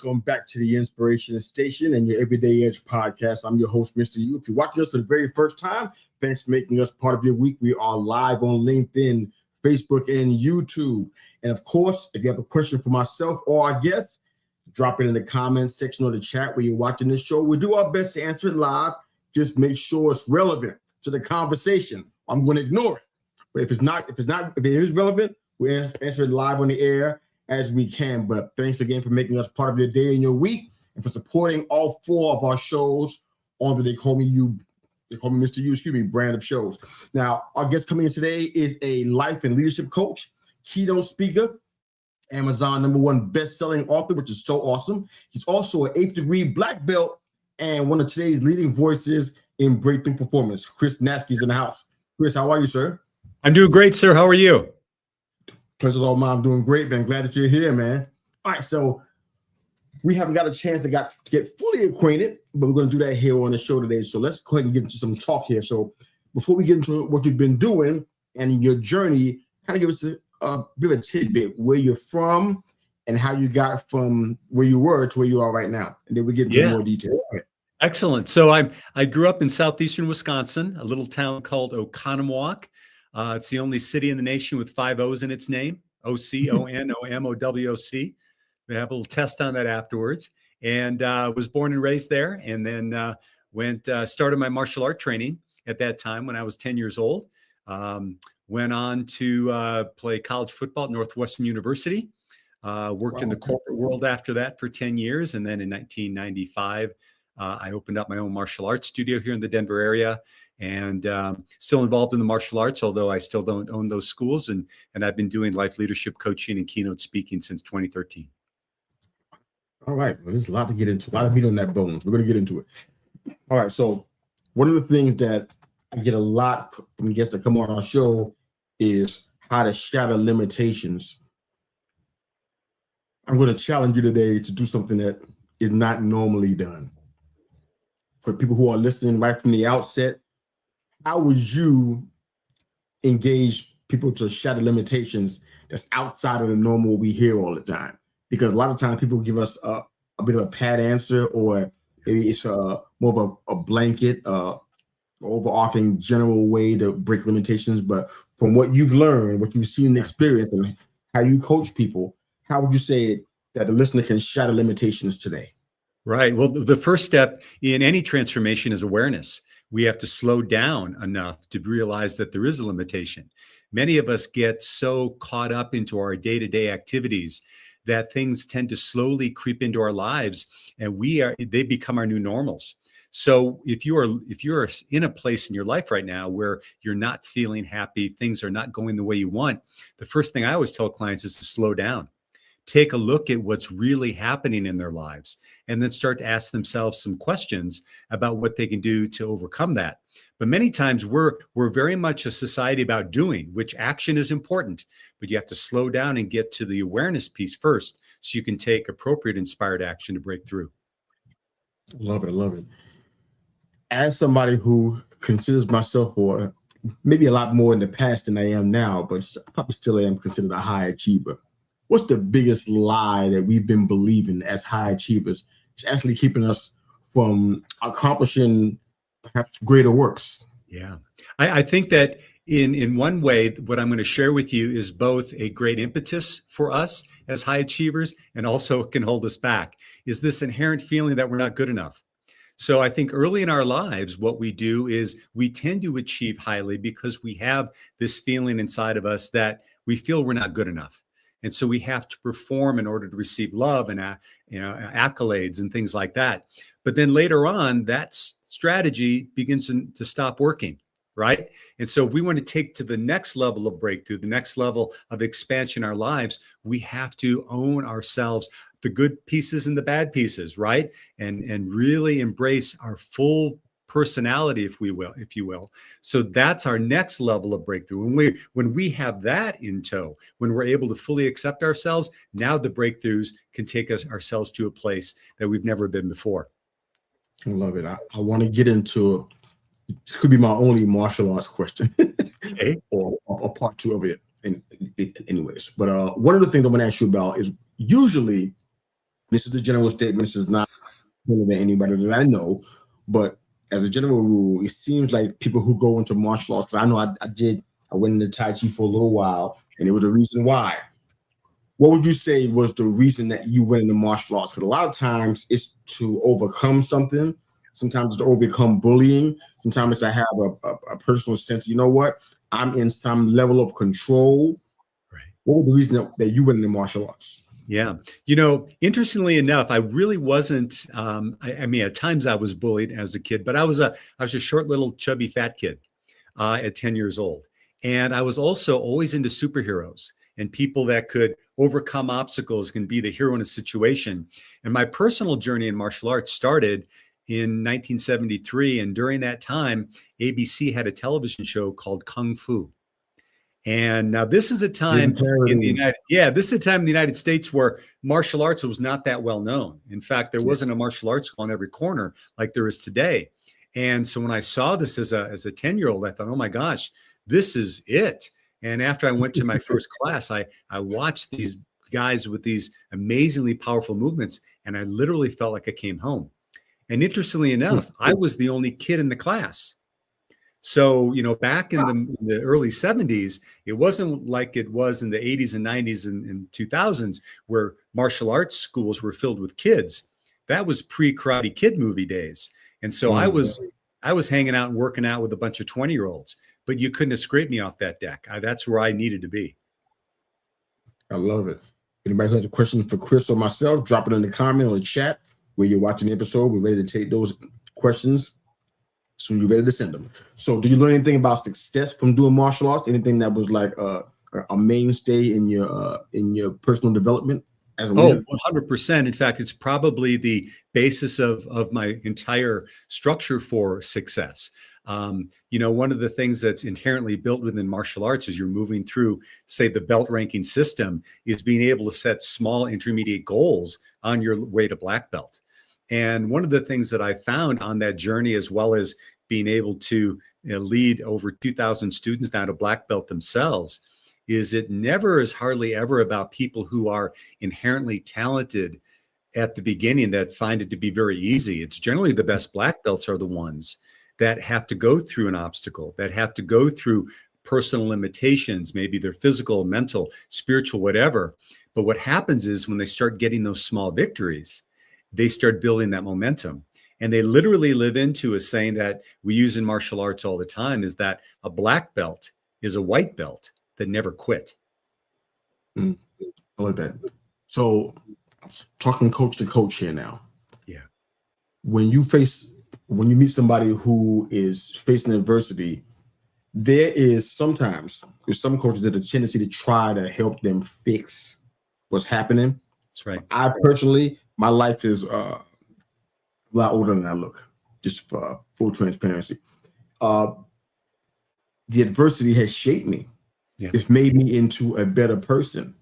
welcome back to the Inspiration Station and your Everyday Edge podcast. I'm your host, Mr. U. If you're watching us for the very first time, thanks for making us part of your week. We are live on LinkedIn, Facebook, and YouTube. And of course, if you have a question for myself or our guests, drop it in the comments section or the chat where you're watching this show. We'll do our best to answer it live. Just make sure it's relevant to the conversation. I'm going to ignore it. But if it is relevant, we'll answer it live on the air as we can. But thanks again for making us part of your day and your week, and for supporting all four of our shows on the They Call Me Mr. U, brand of shows. Now, our guest coming in today is a life and leadership coach, keynote speaker, Amazon #1 best-selling author, which is so awesome. He's also an 8th degree black belt and one of today's leading voices in breakthrough performance. Chris Natzke is in the house. Chris, how are you, sir? I'm doing great, sir. How are you? Pleasure's all mine. I'm doing great, man. Glad that you're here, man. All right, so we haven't got a chance to get fully acquainted, but we're going to do that here on the show today. So let's go ahead and get into some talk here. So before we get into what you've been doing and your journey, kind of give us a bit of a tidbit where you're from and how you got from where you were to where you are right now. And then we get into more detail. Okay. Excellent. So I grew up in southeastern Wisconsin, a little town called Oconomowoc. It's the only city in the nation with 5 O's in its name, Oconomowoc. We have a little test on that afterwards. And was born and raised there, and then started my martial art training at that time when I was 10 years old. Went on to play college football at Northwestern University. Worked in the corporate world after that for 10 years. And then in 1995, I opened up my own martial arts studio here in the Denver area. And still involved in the martial arts, although I still don't own those schools. And I've been doing life leadership coaching and keynote speaking since 2013. All right. Well, there's a lot to get into, a lot of meat on that bones. We're going to get into it. All right. So one of the things that I get a lot from guests that come on our show is how to shatter limitations. I'm going to challenge you today to do something that is not normally done. For people who are listening right from the outset, how would you engage people to shatter limitations that's outside of the normal we hear all the time? Because a lot of times people give us a bit of a pat answer, or maybe it's more of a blanket, overarching general way to break limitations. But from what you've learned, what you've seen and experienced, and how you coach people, how would you say that the listener can shatter limitations today? Right. Well, the first step in any transformation is awareness. We have to slow down enough to realize that there is a limitation. Many of us get so caught up into our day-to-day activities that things tend to slowly creep into our lives, and they become our new normals. So if you're in a place in your life right now where you're not feeling happy, things are not going the way you want, the first thing I always tell clients is to slow down. Take a look at what's really happening in their lives, and then start to ask themselves some questions about what they can do to overcome that. But many times we're very much a society about doing, which action is important, but you have to slow down and get to the awareness piece first so you can take appropriate inspired action to break through. Love it. I love it. As somebody who considers myself, or maybe a lot more in the past than I am now, but I probably still am considered a high achiever. What's the biggest lie that we've been believing as high achievers? It's actually keeping us from accomplishing perhaps greater works. Yeah. I think that in one way, what I'm going to share with you is both a great impetus for us as high achievers, and also can hold us back, is this inherent feeling that we're not good enough. So I think early in our lives, what we do is we tend to achieve highly because we have this feeling inside of us that we feel we're not good enough. And so we have to perform in order to receive love and accolades and things like that. But then later on, that strategy begins to stop working, right? And so if we want to take to the next level of breakthrough, the next level of expansion in our lives, we have to own ourselves, the good pieces and the bad pieces, right? And really embrace our full personality, if you will. So that's our next level of breakthrough. When we have that in tow, when we're able to fully accept ourselves, now the breakthroughs can take ourselves to a place that we've never been before. I love it. I want to get into, this could be my only martial arts question, okay, or part two of it anyways. But one of the things I'm going to ask you about is, usually This is the general statement. This is not to anybody that I know, but as a general rule, it seems like people who go into martial arts, 'cause I know I went into Tai Chi for a little while, and it was the reason why. What would you say was the reason that you went into martial arts? Because a lot of times it's to overcome something. Sometimes it's to overcome bullying. Sometimes it's to have a personal sense. You know what? I'm in some level of control. Right. What was the reason that you went into martial arts? Yeah. Interestingly enough, I really wasn't, I mean, at times I was bullied as a kid, but I was a short, little, chubby, fat kid at 10 years old. And I was also always into superheroes and people that could overcome obstacles, can be the hero in a situation. And my personal journey in martial arts started in 1973. And during that time, ABC had a television show called Kung Fu. And now this is a time in the United States where martial arts was not that well known. In fact, there wasn't a martial arts school on every corner like there is today. And so when I saw this as a 10-year-old, I thought, oh my gosh, this is it. And after I went to my first class, I watched these guys with these amazingly powerful movements, and I literally felt like I came home. And interestingly enough, I was the only kid in the class. So, back in the early 70s, it wasn't like it was in the 80s and 90s and 2000s, where martial arts schools were filled with kids. That was pre-Karate Kid movie days. And so I was hanging out and working out with a bunch of 20-year-olds, but you couldn't have scraped me off that deck. That's where I needed to be. I love it. Anybody who has a question for Chris or myself, drop it in the comment or the chat where you're watching the episode. We're ready to take those questions. So you're ready to send them. So do you learn anything about success from doing martial arts? Anything that was like a mainstay in your personal development as a leader? 100%. In fact, it's probably the basis of my entire structure for success. One of the things that's inherently built within martial arts as you're moving through, say, the belt ranking system, is being able to set small intermediate goals on your way to black belt. And one of the things that I found on that journey, as well as being able to lead over 2,000 students now to black belt themselves, is it never is hardly ever about people who are inherently talented at the beginning that find it to be very easy. It's generally the best black belts are the ones that have to go through an obstacle, that have to go through personal limitations, maybe they're physical, mental, spiritual, whatever. But what happens is when they start getting those small victories, they start building that momentum. And they literally live into a saying that we use in martial arts all the time, is that a black belt is a white belt that never quit. I like that. So talking coach to coach here now. Yeah. When you meet somebody who is facing adversity, there is sometimes with some coaches that a tendency to try to help them fix what's happening. That's right. I personally, my life is a lot older than I look, just for full transparency. The adversity has shaped me. Yeah. It's made me into a better person.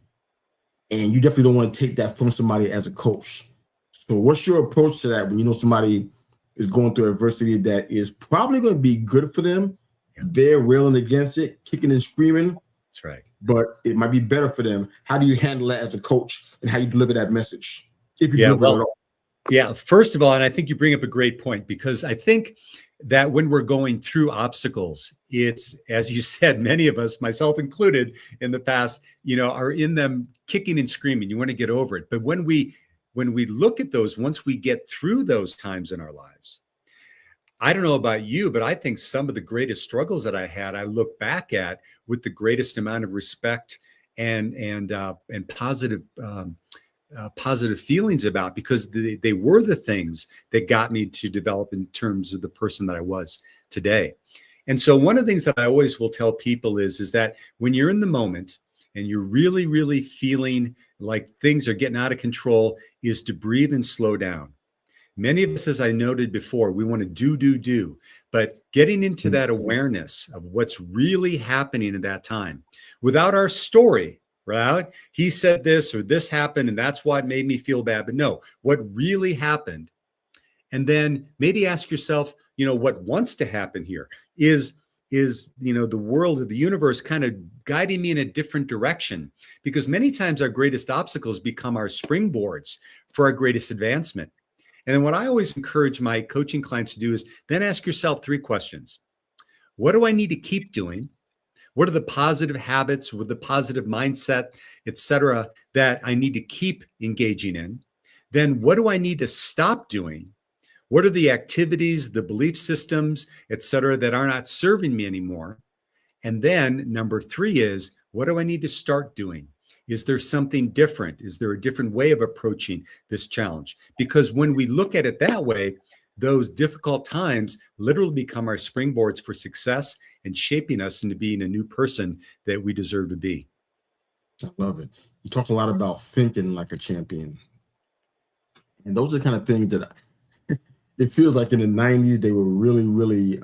And you definitely don't want to take that from somebody as a coach. So what's your approach to that when you know somebody is going through adversity that is probably going to be good for them? Yeah. They're railing against it, kicking and screaming. That's right. But it might be better for them. How do you handle that as a coach, and how you deliver that message? If you deliver it at all. Yeah, first of all, and I think you bring up a great point, because I think that when we're going through obstacles, it's, as you said, many of us, myself included, in the past, are in them kicking and screaming. You want to get over it. But when we look at those, once we get through those times in our lives, I don't know about you, but I think some of the greatest struggles that I had, I look back at with the greatest amount of respect and positive positive feelings about, because they were the things that got me to develop in terms of the person that I was today. And so one of the things that I always will tell people is that when you're in the moment and you're really, really feeling like things are getting out of control, is to breathe and slow down. Many of us, as I noted before, we want to do, but getting into that awareness of what's really happening at that time without our story, right? He said this or this happened and that's why it made me feel bad. But no, what really happened? And then maybe ask yourself, what wants to happen here? Is is, the world of the universe kind of guiding me in a different direction? Because many times our greatest obstacles become our springboards for our greatest advancement. And then what I always encourage my coaching clients to do is then ask yourself 3 questions. What do I need to keep doing? What are the positive habits with the positive mindset, et cetera, that I need to keep engaging in? Then what do I need to stop doing? What are the activities, the belief systems, et cetera, that are not serving me anymore? And then number 3 is, what do I need to start doing? Is there something different? Is there a different way of approaching this challenge? Because when we look at it that way, those difficult times literally become our springboards for success and shaping us into being a new person that we deserve to be. I love it. You talk a lot about thinking like a champion. And those are the kind of things that it feels like in the 90s, they were really, really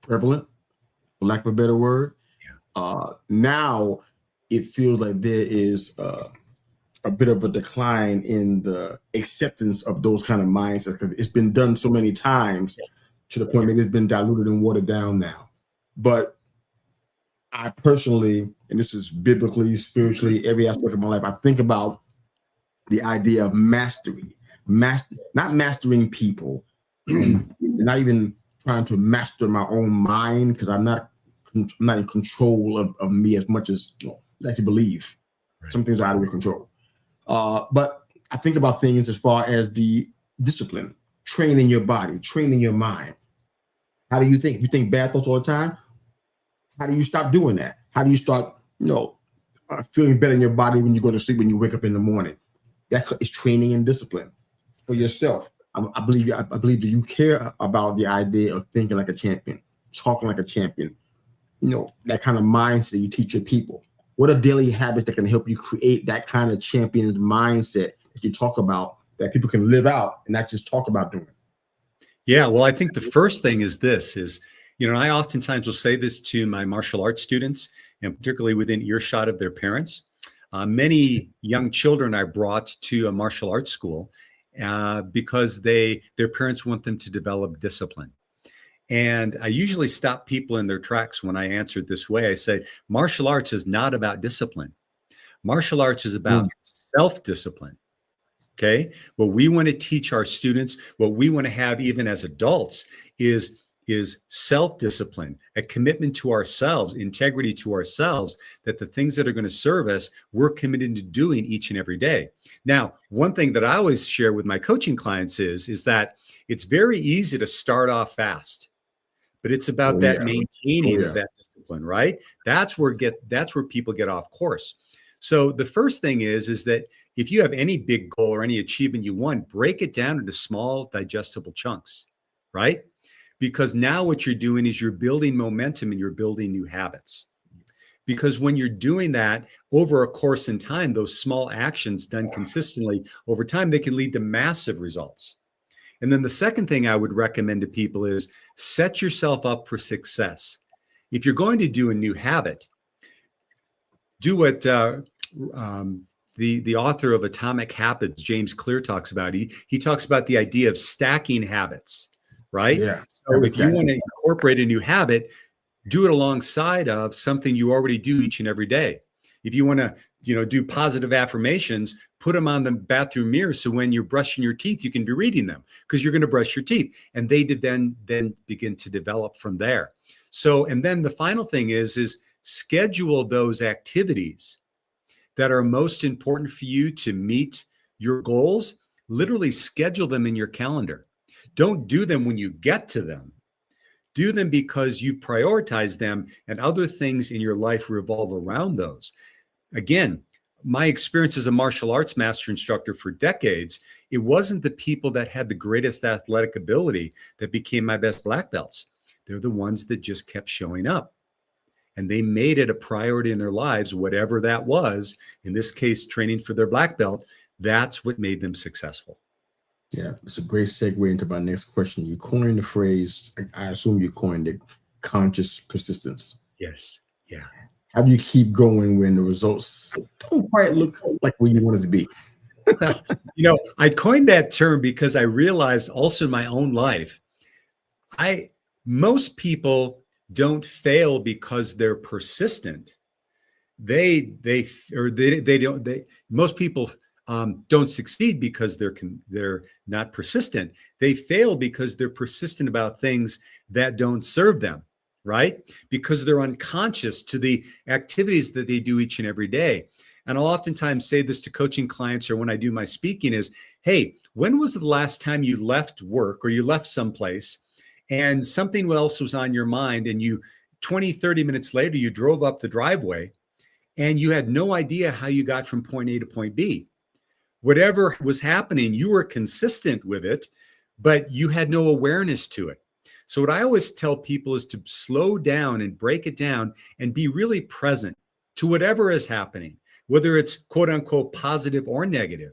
prevalent, for lack of a better word. Yeah. Now it feels like there is a bit of a decline in the acceptance of those kind of mindsets, because it's been done so many times to the point maybe it's been diluted and watered down now. But I personally, and this is biblically, spiritually, every aspect of my life, I think about the idea of mastery, not mastering people, and not even trying to master my own mind, because I'm not in control of me as much as like you believe. Right. Some things are out of your control. But I think about things as far as the discipline, training your body, training your mind. How do you think? If you think bad thoughts all the time, how do you stop doing that? How do you start, feeling better in your body when you go to sleep, when you wake up in the morning? That is training and discipline for yourself. I believe that you care about the idea of thinking like a champion, talking like a champion. That kind of mindset you teach your people. What are daily habits that can help you create that kind of champion's mindset that you talk about, that people can live out and not just talk about doing? Yeah, well, I think the first thing is this is, I oftentimes will say this to my martial arts students, and particularly within earshot of their parents. Many young children I brought to a martial arts school because their parents want them to develop discipline. And I usually stop people in their tracks when I answer it this way. I say, martial arts is not about discipline. Martial arts is about self-discipline. Okay. What we want to teach our students, what we want to have even as adults is self-discipline, a commitment to ourselves, integrity to ourselves, that the things that are going to serve us, we're committed to doing each and every day. Now, one thing that I always share with my coaching clients is that it's very easy to start off fast, but it's about maintaining of that discipline, right? That's where people get off course. So the first thing is that if you have any big goal or any achievement you want, break it down into small, digestible chunks, right? Because now what you're doing is you're building momentum and you're building new habits. Because when you're doing that over a course in time, those small actions done consistently over time, they can lead to massive results. And then the second thing I would recommend to people is set yourself up for success. If you're going to do a new habit, do what the author of Atomic Habits, James Clear, talks about. He talks about the idea of stacking habits, right? Yeah. So if you want to incorporate a new habit, do it alongside of something you already do each and every day. If you want to, do positive affirmations, put them on the bathroom mirror, so when you're brushing your teeth, you can be reading them, because you're going to brush your teeth, and they then begin to develop from there. So, and then the final thing is schedule those activities that are most important for you to meet your goals. Literally schedule them in your calendar. Don't do them when you get to them. Do them because you prioritize them, and other things in your life revolve around those. Again, my experience as a martial arts master instructor for decades, it wasn't the people that had the greatest athletic ability that became my best black belts. They're the ones that just kept showing up. And they made it a priority in their lives, whatever that was. In this case, training for their black belt. That's what made them successful. Yeah, it's a great segue into my next question. You coined the phrase, I assume you coined it, conscious persistence. Yes. Yeah. How do you keep going when the results don't quite look like where you want it to be? I coined that term because I realized also in my own life Most people don't fail because they're persistent. Most people don't succeed because they're not persistent. They fail because they're persistent about things that don't serve them, right? Because they're unconscious to the activities that they do each and every day. And I'll oftentimes say this to coaching clients or when I do my speaking is, hey, when was the last time you left work or you left someplace and something else was on your mind and you 20, 30 minutes later, you drove up the driveway and you had no idea how you got from point A to point B. Whatever was happening, you were consistent with it, but you had no awareness to it. So what I always tell people is to slow down and break it down and be really present to whatever is happening, whether it's quote unquote positive or negative.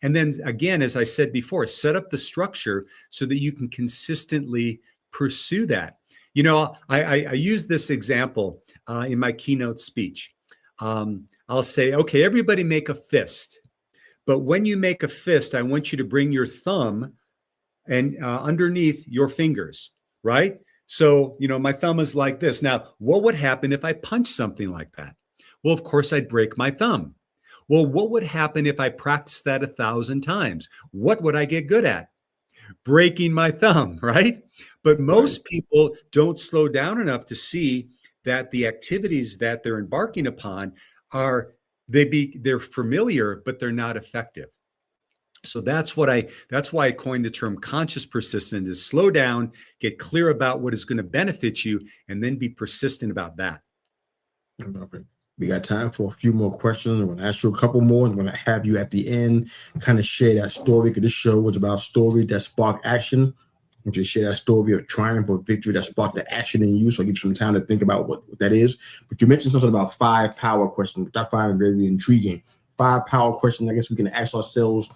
And then again, as I said before, set up the structure so that you can consistently pursue that. You know, I use this example in my keynote speech. I'll say, okay, everybody make a fist. But when you make a fist, I want you to bring your thumb and underneath your fingers, right? So, you know, my thumb is like this. Now, what would happen if I punch something like that? Well, of course, I'd break my thumb. Well, what would happen if I practiced that 1,000 times? What would I get good at? Breaking my thumb, right? But most people don't slow down enough to see that the activities that they're embarking upon they're familiar, but they're not effective. So that's why I coined the term conscious persistence is slow down, get clear about what is going to benefit you, and then be persistent about that. We got time for a few more questions. I'm going to ask you a couple more. I'm going to have you at the end kind of share that story, because this show was about stories that spark action. I want you to share that story of triumph or victory that sparked the action in you. So I'll give you some time to think about what that is. But you mentioned something about 5 power questions, which I find very intriguing. 5 power questions I guess we can ask ourselves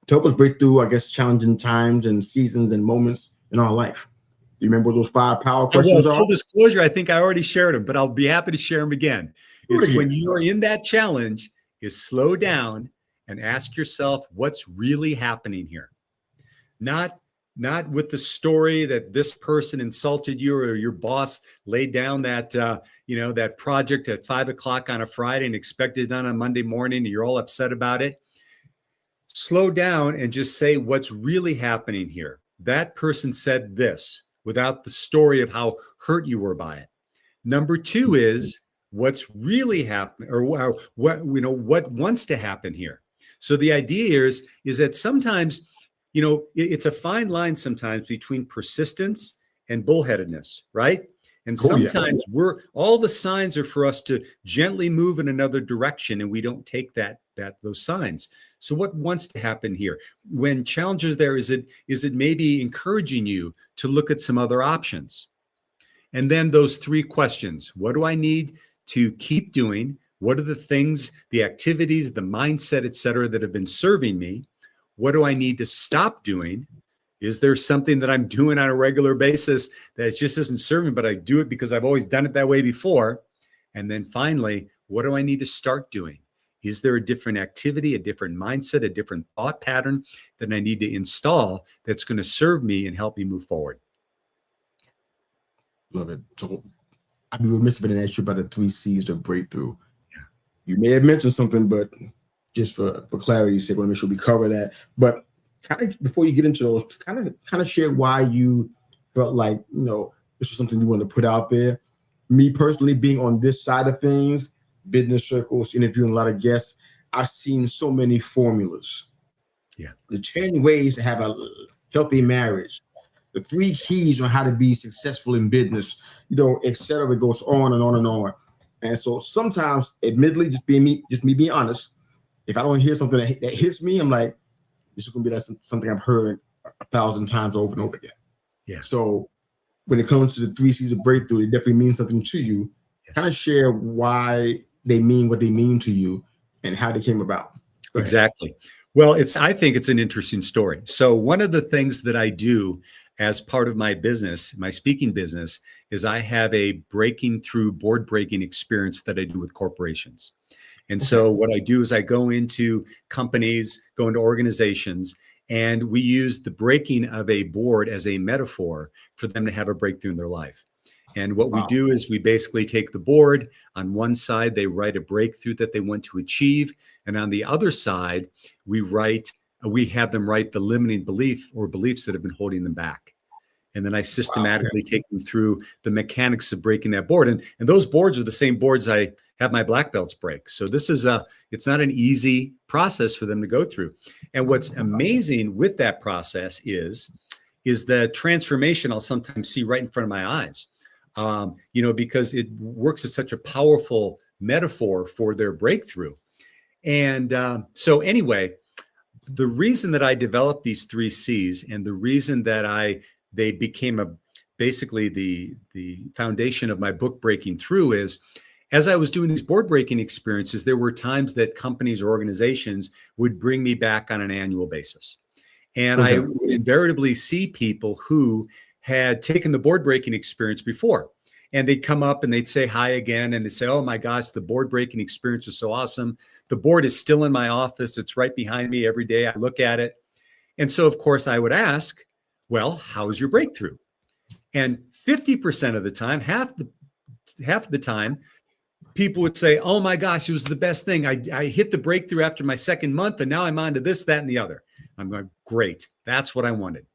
to help us break through, I guess, challenging times and seasons and moments in our life. Do you remember what those 5 power questions are? Full disclosure, I think I already shared them, but I'll be happy to share them again. It's when you're in that challenge is slow down and ask yourself what's really happening here. Not with the story that this person insulted you or your boss laid down that, that project at 5 o'clock on a Friday and expected it done on Monday morning and you're all upset about it. Slow down and just say what's really happening here. That person said this without the story of how hurt you were by it. Number 2 is what's really happening or what wants to happen here. So the idea is that sometimes, it's a fine line sometimes between persistence and bullheadedness, right? And sometimes all the signs are for us to gently move in another direction and we don't take those signs. So what wants to happen here? When challenges there, is it maybe encouraging you to look at some other options? And then those 3 questions: what do I need to keep doing? What are the things, the activities, the mindset, et cetera, that have been serving me? What do I need to stop doing? Is there something that I'm doing on a regular basis that just isn't serving, but I do it because I've always done it that way before? And then finally, what do I need to start doing? Is there a different activity, a different mindset, a different thought pattern that I need to install that's going to serve me and help me move forward? Love it. So I'd be remiss if I didn't ask you about the 3 C's of breakthrough. Yeah. You may have mentioned something, but just for clarity's sake, I want to make sure we cover that. But kind of before you get into those, kind of share why you felt like, this is something you want to put out there. Me personally, being on this side of things, business circles, interviewing a lot of guests, I've seen so many formulas. Yeah. The 10 ways to have a healthy marriage, the 3 keys on how to be successful in business, et cetera. It goes on and on and on. And so sometimes, admittedly, just me being honest, if I don't hear something that hits me, I'm like, this is going to be something I've heard 1,000 times over and over again. Yeah. So when it comes to the 3 C's of breakthrough, it definitely means something to you. Yes. Kind of share why they mean what they mean to you and how they came about. Exactly. Well, I think it's an interesting story. So one of the things that I do as part of my business, my speaking business, is I have a board breaking experience that I do with corporations. And so what I do is I go into companies, go into organizations, And we use the breaking of a board as a metaphor for them to have a breakthrough in their life. And what we Wow. do is we basically take the board. On one side, they write a breakthrough that they want to achieve. And on the other side, we have them write the limiting belief or beliefs that have been holding them back. And then I systematically take them through the mechanics of breaking that board. And those boards are the same boards I have my black belts break. So this is it's not an easy process for them to go through. And what's amazing with that process is the transformation I'll sometimes see right in front of my eyes. Because it works as such a powerful metaphor for their breakthrough. And so anyway, the reason that I developed these 3 C's and the reason that they became basically the foundation of my book Breaking Through is, as I was doing these board breaking experiences, there were times that companies or organizations would bring me back on an annual basis. And I would invariably see people who had taken the board breaking experience before. And they'd come up and they'd say hi again. And they'd say, oh my gosh, the board breaking experience was so awesome. The board is still in my office. It's right behind me every day. I look at it. And so, of course, I would ask, well, how's your breakthrough? And 50% of the time, half of the time, people would say, oh my gosh, it was the best thing. I hit the breakthrough after my 2nd month, and now I'm on to this, that, and the other. I'm going, great. That's what I wanted.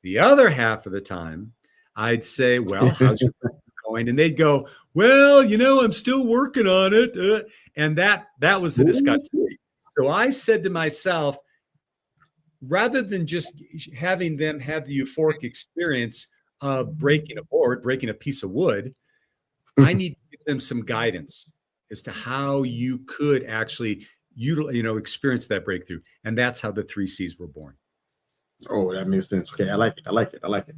The other half of the time, I'd say, well, how's your breakthrough going? And they'd go, well, I'm still working on it. And that was the discussion. So I said to myself, rather than just having them have the euphoric experience of breaking a board, breaking a piece of wood, I need to give them some guidance as to how you could actually experience that breakthrough. And that's how the 3 C's were born. Oh, that makes sense. Okay, I like it.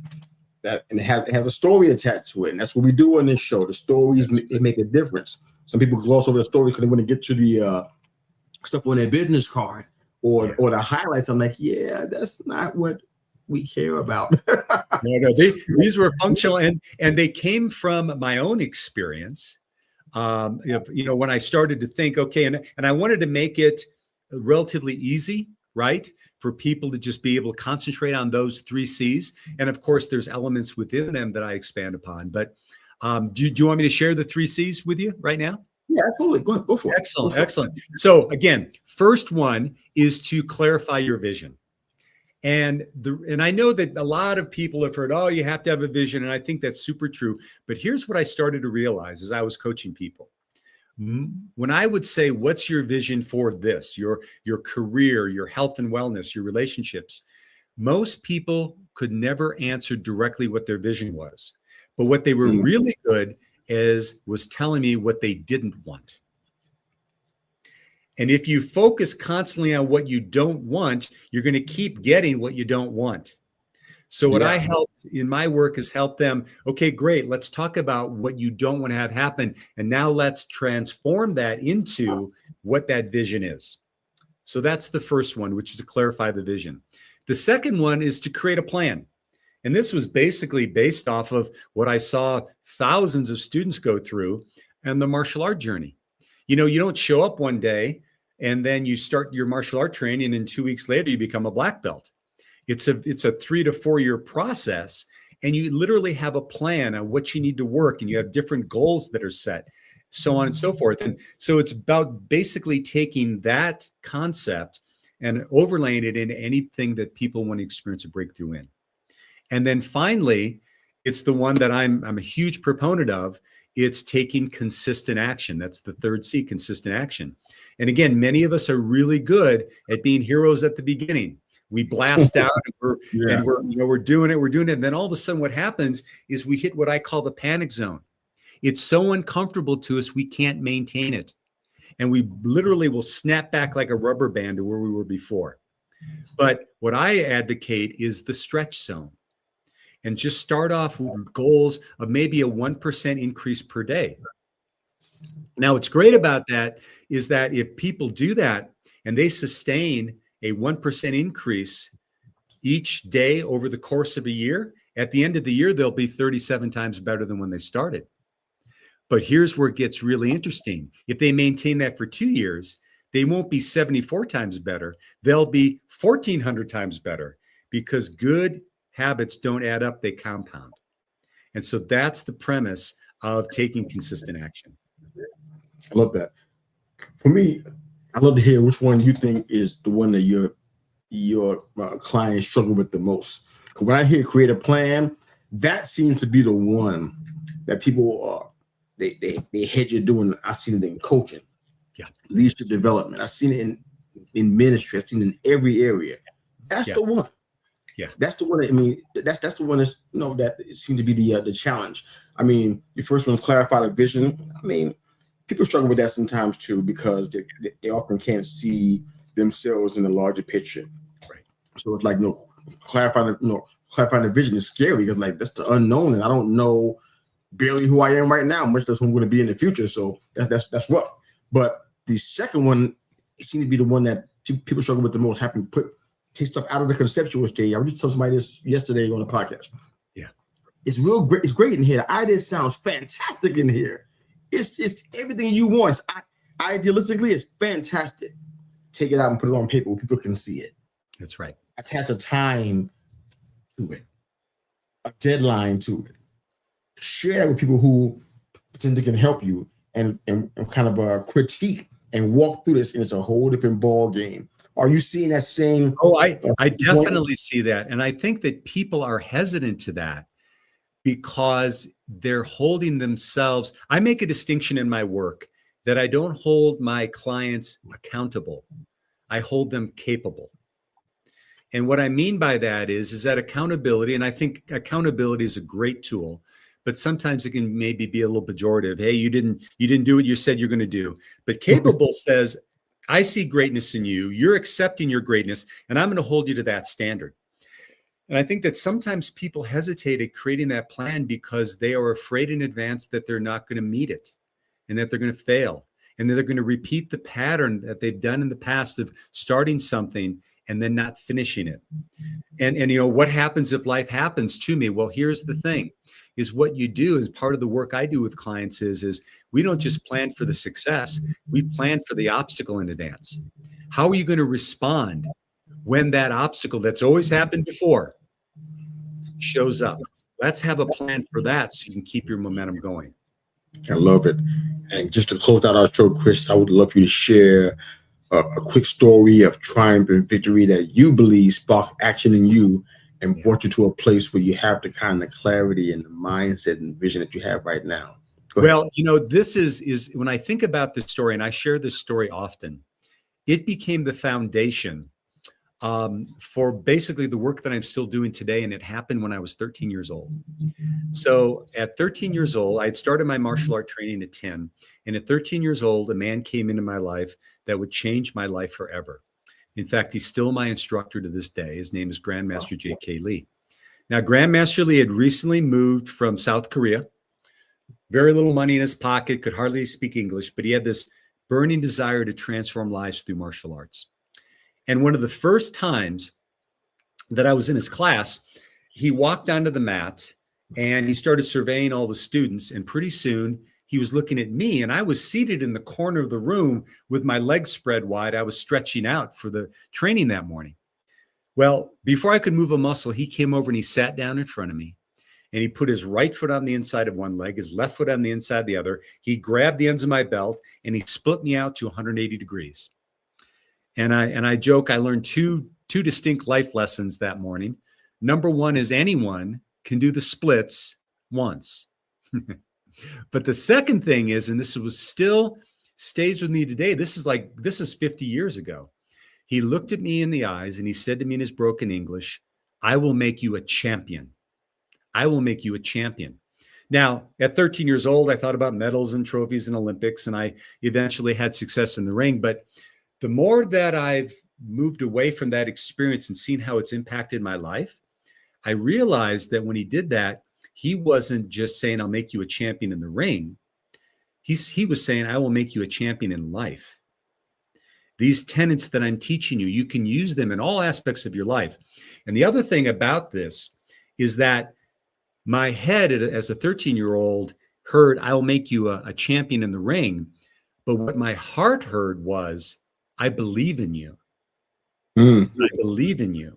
That, and it has a story attached to it, and that's what we do on this show. The stories they make a difference. Some people gloss over the story because they want to get to the stuff on their business card or the highlights. I'm like, yeah, that's not what we care about. No, these were functional, and they came from my own experience. When I started to think, okay, and I wanted to make it relatively easy, right, for people to just be able to concentrate on those 3 C's. And of course, there's elements within them that I expand upon. But do you want me to share the 3 C's with you right now? Yeah, absolutely. Go for it. Excellent. So again, first one is to clarify your vision. And I know that a lot of people have heard, oh, you have to have a vision. And I think that's super true. But here's what I started to realize as I was coaching people. When I would say, what's your vision for this, your career, your health and wellness, your relationships, most people could never answer directly what their vision was. But what they were really good was telling me what they didn't want. And if you focus constantly on what you don't want, you're going to keep getting what you don't want. So what I helped in my work is help them. Okay, great. Let's talk about what you don't want to have happen. And now let's transform that into what that vision is. So that's the first one, which is to clarify the vision. The second one is to create a plan. And this was basically based off of what I saw thousands of students go through and the martial art journey. You don't show up one day and then you start your martial art training and 2 weeks later you become a black belt. It's a 3 to 4 year process, and you literally have a plan on what you need to work, and you have different goals that are set, so on and so forth. And so it's about basically taking that concept and overlaying it into anything that people want to experience a breakthrough in. And then finally, it's the one that I'm a huge proponent of. It's taking consistent action. That's the 3rd C, consistent action. And again, many of us are really good at being heroes at the beginning. We blast out and we're doing it. And then all of a sudden what happens is we hit what I call the panic zone. It's so uncomfortable to us, we can't maintain it. And we literally will snap back like a rubber band to where we were before. But what I advocate is the stretch zone. And just start off with goals of maybe a 1% increase per day. Now, what's great about that is that if people do that and they sustain a 1% increase each day over the course of a year, at the end of the year, they'll be 37 times better than when they started. But here's where it gets really interesting. If they maintain that for 2 years, They won't be 74 times better. They'll be 1,400 times better, because good habits don't add up, they compound. And so that's the premise of taking consistent action. I love that. For me, I love to hear which one you think is the one that your clients struggle with the most. Because when I hear create a plan, that seems to be the one that people they head you doing. I've seen it in coaching, leadership development. I've seen it in ministry. I've seen it in every area. That's the one. Yeah, that's the one. I mean, that's the one that's that seems to be the challenge. I mean, your first one is clarify the vision. I mean, people struggle with that sometimes too, because they often can't see themselves in the larger picture. Right. So it's like clarifying the vision is scary, because like that's the unknown, and I don't know barely who I am right now, much less who I'm going to be in the future. So that's rough. But the second one seems to be the one that people struggle with the most, having to take stuff out of the conceptual stage. I was just telling somebody this yesterday on the podcast. Yeah, it's real great. It's great in here. The idea sounds fantastic in here. It's everything you want. Idealistically, it's fantastic. Take it out and put it on paper where people can see it. That's right. Attach a time to it, a deadline to it. Share that with people who potentially can help you, and kind of critique and walk through this, and it's a whole different ball game. Are you seeing that same? Oh, I definitely see that. And I think that people are hesitant to that because they're holding themselves. I make a distinction in my work that I don't hold my clients accountable. I hold them capable. And what I mean by that is that accountability, and I think accountability is a great tool, but sometimes it can maybe be a little pejorative. Hey, you didn't do what you said you're going to do. But capable says, I see greatness in you. You're accepting your greatness, and I'm going to hold you to that standard. And I think that sometimes people hesitate at creating that plan because they are afraid in advance that they're not going to meet it, and that they're going to fail, and that they're going to repeat the pattern that they've done in the past of starting something and then not finishing it. And what happens if life happens to me? Well, here's the thing, is what you do as part of the work I do with clients is we don't just plan for the success, we plan for the obstacle in advance. How are you going to respond when that obstacle that's always happened before shows up? Let's have a plan for that so you can keep your momentum going. I love it. And just to close out our show, Chris, I would love for you to share a quick story of triumph and victory that you believe sparked action in you and brought you to a place where you have the kind of clarity and the mindset and vision that you have right now. Well, this is when I think about this story, and I share this story often, it became the foundation for basically the work that I'm still doing today. And it happened when I was 13 years old. So at 13 years old, I had started my martial art training at 10. And at 13 years old, a man came into my life that would change my life forever. In fact, he's still my instructor to this day. His name is Grandmaster J.K. Lee. Now, Grandmaster Lee had recently moved from South Korea. Very little money in his pocket, could hardly speak English, but he had this burning desire to transform lives through martial arts. And one of the first times that I was in his class, he walked onto the mat and he started surveying all the students. And pretty soon he was looking at me, and I was seated in the corner of the room with my legs spread wide. I was stretching out for the training that morning. Well, before I could move a muscle, he came over and he sat down in front of me, and he put his right foot on the inside of one leg, his left foot on the inside of the other. He grabbed the ends of my belt and he split me out to 180 degrees. And I joke, I learned two distinct life lessons that morning. Number one is anyone can do the splits once. But the second thing is, and this was still stays with me today, this is 50 years ago. He looked at me in the eyes and he said to me in his broken English, I will make you a champion. I will make you a champion. Now, at 13 years old, I thought about medals and trophies and Olympics, and I eventually had success in the ring. But the more that I've moved away from that experience and seen how it's impacted my life, I realized that when he did that, he wasn't just saying, I'll make you a champion in the ring. He was saying, I will make you a champion in life. These tenets that I'm teaching you, you can use them in all aspects of your life. And the other thing about this is that my head as a 13-year-old heard, I will make you a champion in the ring. But what my heart heard was, I believe in you. Mm. I believe in you.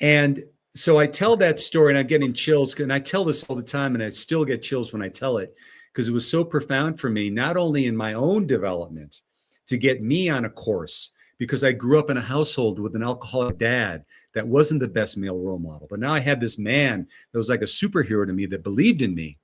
And so I tell that story, and I'm getting chills, and I tell this all the time, and I still get chills when I tell it, because it was so profound for me, not only in my own development to get me on a course, because I grew up in a household with an alcoholic dad that wasn't the best male role model. But now I had this man that was like a superhero to me that believed in me.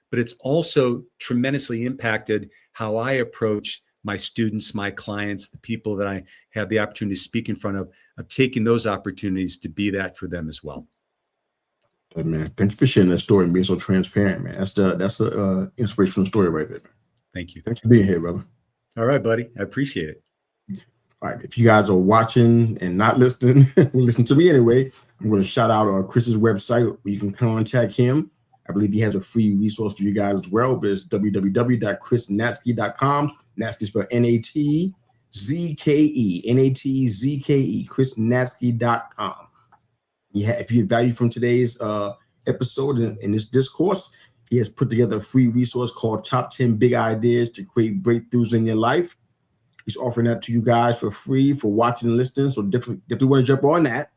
But it's also tremendously impacted how I approach my students, my clients, the people that I have the opportunity to speak in front of taking those opportunities to be that for them as well. Hey, man, thank you for sharing that story and being so transparent, man. That's a inspirational story right there, man. Thank you. Thanks for being here, brother. All right, buddy. I appreciate it. All right, if you guys are watching and not listening, listen to me anyway. I'm going to shout out Chris's website where you can contact him. I believe he has a free resource for you guys as well, but it's www.chrisnatzke.com. Natzke is spelled Natzke, Natzke, chrisnatzke.com. If you get value from today's episode in this discourse, he has put together a free resource called Top 10 Big Ideas to Create Breakthroughs in Your Life. He's offering that to you guys for free for watching and listening. So definitely want to jump on that.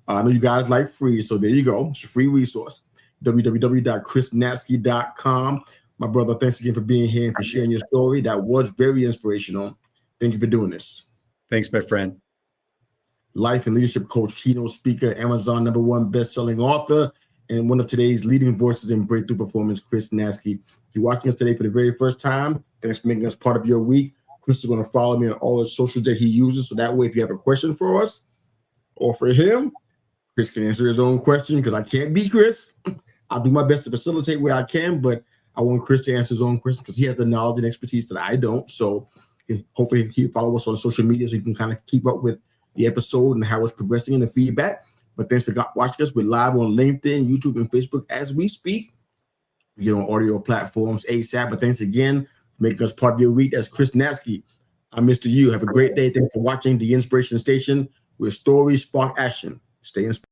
I know you guys like free, so there you go. It's a free resource. www.chrisnatzke.com. My brother, thanks again for being here and for sharing your story. That was very inspirational. Thank you for doing this. Thanks, my friend. Life and leadership coach, keynote speaker, Amazon #1 best-selling author, and one of today's leading voices in breakthrough performance, Chris Natzke. If you're watching us today for the very first time, thanks for making us part of your week. Chris is going to follow me on all the socials that he uses, so that way if you have a question for us or for him, Chris can answer his own question because I can't be Chris. I'll do my best to facilitate where I can, but I want Chris to answer his own question because he has the knowledge and expertise that I don't. So hopefully he'll follow us on social media so you can kind of keep up with the episode and how it's progressing and the feedback. But thanks for watching us. We're live on LinkedIn, YouTube, and Facebook as we speak. We get on audio platforms ASAP. But thanks again for making us part of your week. That's Chris Natzke. I'm Mr. U. Have a great day. Thanks for watching The Inspiration Station, where stories spark action. Stay inspired.